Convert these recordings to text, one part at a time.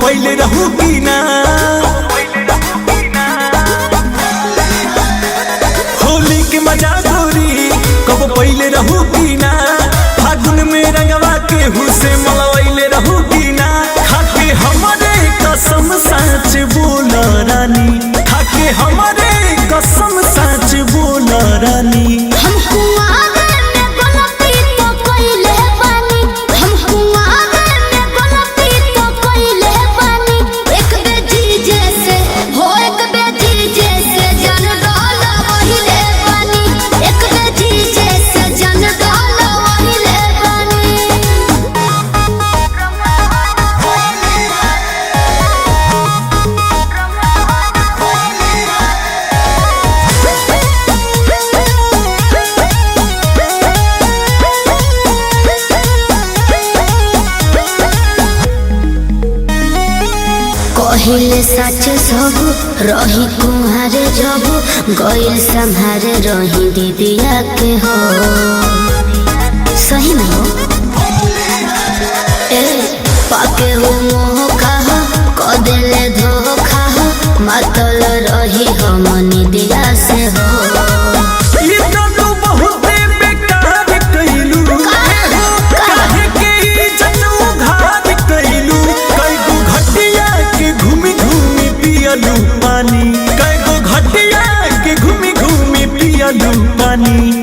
पहले रहू की ना होली के मजा गोरी कब पहले रहू की ना फागुन में रंगवा के हुसे मलवैले रहू की ना खाके हमारे कसम सच बोल रानी खाके हमारे कसम सच बोल रानी पहिले सच सब रही कुम्हारे जब गइल संहारे रही दीदिया के हो सही में हो पाके हो मोह कहा कदेले धोखा मतल रही हम निदिया से हो पानी कईगो घटिया के घूमी घूमी पियलू पानी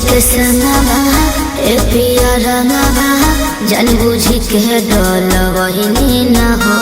के संगवा ए पिया रंगवा जान बुझी के डल वही न हो